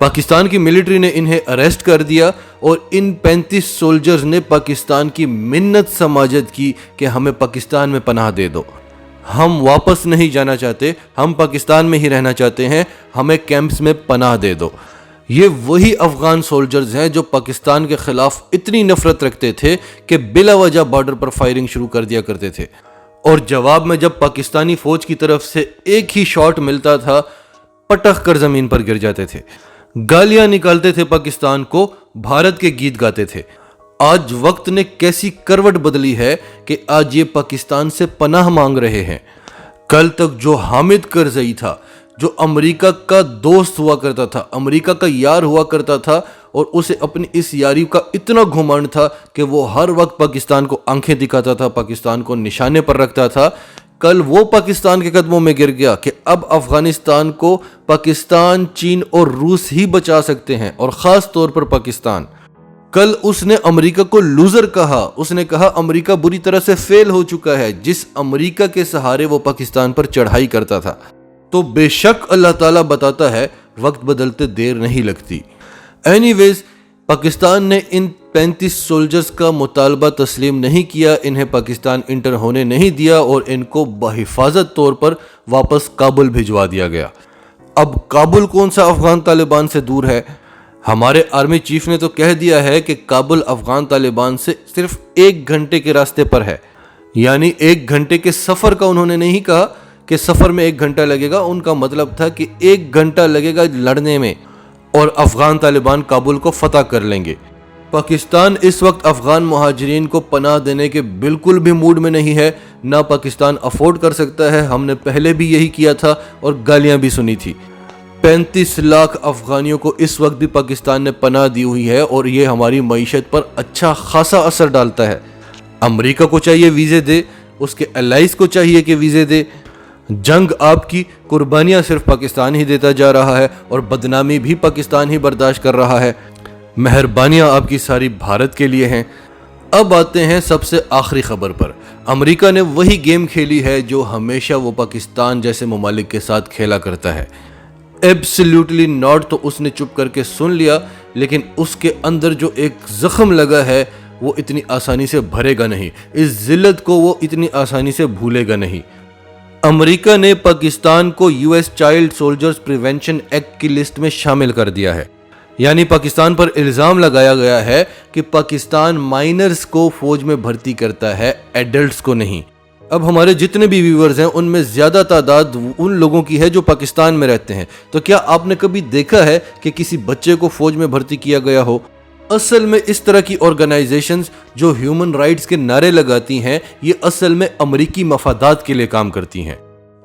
پاکستان کی ملٹری نے انہیں اریسٹ کر دیا اور ان 35 سولجرز نے پاکستان کی منت سماجت کی کہ ہمیں پاکستان میں پناہ دے دو، ہم واپس نہیں جانا چاہتے، ہم پاکستان میں ہی رہنا چاہتے ہیں، ہمیں کیمپس میں پناہ دے دو۔ یہ وہی افغان سولجرز ہیں جو پاکستان کے خلاف اتنی نفرت رکھتے تھے کہ بلا وجہ بارڈر پر فائرنگ شروع کر دیا کرتے تھے، اور جواب میں جب پاکستانی فوج کی طرف سے ایک ہی شاٹ ملتا تھا پٹخ کر زمین پر گر جاتے تھے، گالیاں نکالتے تھے، پاکستان کو بھارت کے گیت گاتے تھے۔ آج وقت نے کیسی کروٹ بدلی ہے کہ آج یہ پاکستان سے پناہ مانگ رہے ہیں۔ کل تک جو حامد کرزئی تھا، جو امریکہ کا دوست ہوا کرتا تھا، امریکہ کا یار ہوا کرتا تھا، اور اسے اپنی اس یاری کا اتنا گھمنڈ تھا کہ وہ ہر وقت پاکستان کو آنکھیں دکھاتا تھا، پاکستان کو نشانے پر رکھتا تھا، کل وہ پاکستان کے قدموں میں گر گیا کہ اب افغانستان کو پاکستان، چین اور روس ہی بچا سکتے ہیں، اور خاص طور پر پاکستان۔ کل اس نے امریکہ کو لوزر کہا، اس نے کہا امریکہ بری طرح سے فیل ہو چکا ہے، جس امریکہ کے سہارے وہ پاکستان پر چڑھائی کرتا تھا۔ تو بے شک اللہ تعالیٰ بتاتا ہے وقت بدلتے دیر نہیں لگتی۔ اینی ویز، پاکستان نے ان 35 سولجرز کا مطالبہ تسلیم نہیں کیا، انہیں پاکستان انٹر ہونے نہیں دیا، اور ان کو بحفاظت طور پر واپس کابل بھجوا دیا گیا۔ اب کابل کون سا افغان طالبان سے دور ہے؟ ہمارے آرمی چیف نے تو کہہ دیا ہے کہ کابل افغان طالبان سے صرف 1 گھنٹے کے راستے پر ہے، یعنی 1 گھنٹے کے سفر کا انہوں نے نہیں کہا کہ سفر میں 1 گھنٹہ لگے گا، ان کا مطلب تھا کہ 1 گھنٹہ لگے گا لڑنے میں اور افغان طالبان کابل کو فتح کر لیں گے۔ پاکستان اس وقت افغان مہاجرین کو پناہ دینے کے بالکل بھی موڈ میں نہیں ہے، نہ پاکستان افورڈ کر سکتا ہے، ہم نے پہلے بھی یہی کیا تھا اور گالیاں بھی سنی تھی۔ 35 لاکھ افغانیوں کو اس وقت بھی پاکستان نے پناہ دی ہوئی ہے، اور یہ ہماری معیشت پر اچھا خاصا اثر ڈالتا ہے۔ امریکہ کو چاہیے ویزے دے، اس کے الائز کو چاہیے کہ ویزے دے۔ جنگ آپ کی قربانیاں صرف پاکستان ہی دیتا جا رہا ہے، اور بدنامی بھی پاکستان ہی برداشت کر رہا ہے۔ مہربانیاں آپ کی ساری بھارت کے لیے ہیں۔ اب آتے ہیں سب سے آخری خبر پر۔ امریکہ نے وہی گیم کھیلی ہے جو ہمیشہ وہ پاکستان جیسے ممالک کے ساتھ کھیلا کرتا ہے۔ ایبسلیوٹلی ناٹ تو اس نے چپ کر کے سن لیا، لیکن اس کے اندر جو ایک زخم لگا ہے وہ اتنی آسانی سے بھرے گا نہیں، اس ذلت کو وہ اتنی آسانی سے بھولے گا نہیں۔ امریکہ نے پاکستان کو U S child soldiers prevention act کی لسٹ میں شامل کر دیا ہے، یعنی پاکستان پر الزام لگایا گیا ہے کہ پاکستان مائنرز کو فوج میں بھرتی کرتا ہے، ایڈلٹس کو نہیں۔ اب ہمارے جتنے بھی ویورز ہیں ان میں زیادہ تعداد ان لوگوں کی ہے جو پاکستان میں رہتے ہیں، تو کیا آپ نے کبھی دیکھا ہے کہ کسی بچے کو فوج میں بھرتی کیا گیا ہو؟ اصل میں اس طرح کی آرگنائزیشنز جو ہیومن رائٹس کے نعرے لگاتی ہیں، یہ اصل میں امریکی مفادات کے لیے کام کرتی ہیں۔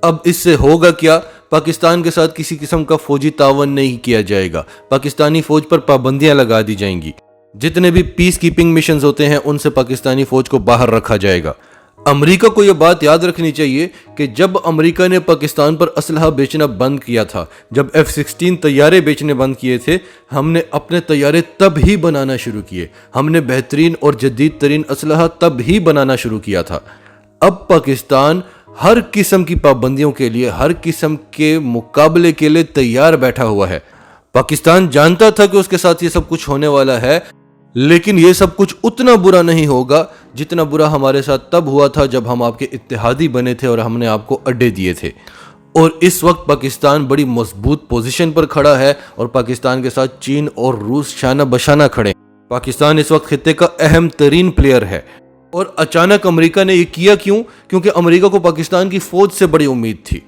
اب اس سے ہوگا کیا؟ پاکستان کے ساتھ کسی قسم کا فوجی تعاون نہیں کیا جائے گا، پاکستانی فوج پر پابندیاں لگا دی جائیں گی، جتنے بھی پیس کیپنگ مشنز ہوتے ہیں ان سے پاکستانی فوج کو باہر رکھا جائے گا۔ امریکہ کو یہ بات یاد رکھنی چاہیے کہ جب امریکہ نے پاکستان پر اسلحہ بیچنا بند کیا تھا، جب F-16 طیارے بیچنے بند کیے تھے، ہم نے اپنے طیارے تب ہی بنانا شروع کیے، ہم نے بہترین اور جدید ترین اسلحہ تب ہی بنانا شروع کیا تھا۔ اب پاکستان ہر قسم کی پابندیوں کے لیے، ہر قسم کے مقابلے کے لیے تیار بیٹھا ہوا ہے۔ پاکستان جانتا تھا کہ اس کے ساتھ یہ سب کچھ ہونے والا ہے، لیکن یہ سب کچھ اتنا برا نہیں ہوگا جتنا برا ہمارے ساتھ تب ہوا تھا جب ہم آپ کے اتحادی بنے تھے اور ہم نے آپ کو اڈے دیے تھے۔ اور اس وقت پاکستان بڑی مضبوط پوزیشن پر کھڑا ہے، اور پاکستان کے ساتھ چین اور روس شانہ بشانہ کھڑے۔ پاکستان اس وقت خطے کا اہم ترین پلیئر ہے، اور اچانک امریکہ نے یہ کیا کیوں؟ کیونکہ امریکہ کو پاکستان کی فوج سے بڑی امید تھی۔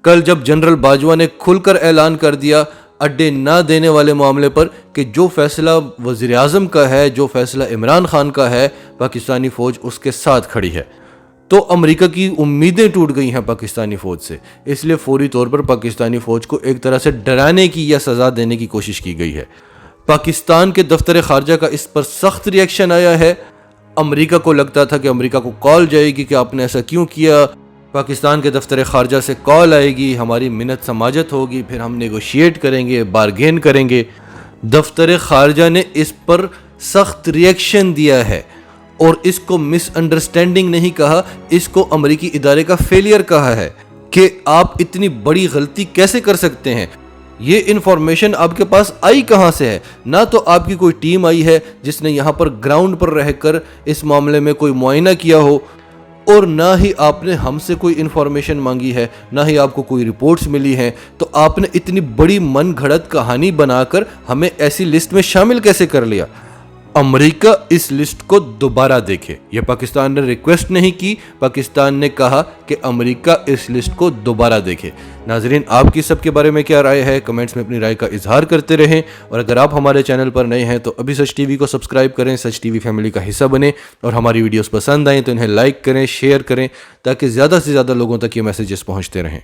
کل جب جنرل باجوہ نے کھل کر اعلان کر دیا اڈے نہ دینے والے معاملے پر کہ جو فیصلہ وزیر اعظم کا ہے، جو فیصلہ عمران خان کا ہے، پاکستانی فوج اس کے ساتھ کھڑی ہے، تو امریکہ کی امیدیں ٹوٹ گئی ہیں پاکستانی فوج سے۔ اس لیے فوری طور پر پاکستانی فوج کو ایک طرح سے ڈرانے کی یا سزا دینے کی کوشش کی گئی ہے۔ پاکستان کے دفتر خارجہ کا اس پر سخت ری ایکشن آیا ہے۔ امریکہ کو لگتا تھا کہ امریکہ کو کال جائے گی کہ آپ نے ایسا کیوں کیا، پاکستان کے دفتر خارجہ سے کال آئے گی، ہماری منت سماجت ہوگی، پھر ہم نیگوشیٹ کریں گے، بارگین کریں گے۔ دفتر خارجہ نے اس پر سخت ری ایکشن دیا ہے، اور اس کو مس انڈرسٹینڈنگ نہیں کہا، اس کو امریکی ادارے کا فیلئر کہا ہے کہ آپ اتنی بڑی غلطی کیسے کر سکتے ہیں۔ یہ انفارمیشن آپ کے پاس آئی کہاں سے ہے؟ نہ تو آپ کی کوئی ٹیم آئی ہے جس نے یہاں پر گراؤنڈ پر رہ کر اس معاملے میں کوئی معائنہ کیا ہو، اور نہ ہی آپ نے ہم سے کوئی انفارمیشن مانگی ہے، نہ ہی آپ کو کوئی رپورٹس ملی ہیں۔ تو آپ نے اتنی بڑی من گھڑت کہانی بنا کر ہمیں ایسی لسٹ میں شامل کیسے کر لیا؟ امریکہ اس لسٹ کو دوبارہ دیکھے۔ یہ پاکستان نے ریکویسٹ نہیں کی، پاکستان نے کہا کہ امریکہ اس لسٹ کو دوبارہ دیکھے۔ ناظرین، آپ کی سب کے بارے میں کیا رائے ہے؟ کمنٹس میں اپنی رائے کا اظہار کرتے رہیں، اور اگر آپ ہمارے چینل پر نئے ہیں تو ابھی سچ ٹی وی کو سبسکرائب کریں، سچ ٹی وی فیملی کا حصہ بنیں، اور ہماری ویڈیوز پسند آئیں تو انہیں لائک کریں، شیئر کریں، تاکہ زیادہ سے زیادہ لوگوں تک یہ میسیجز پہنچتے رہیں۔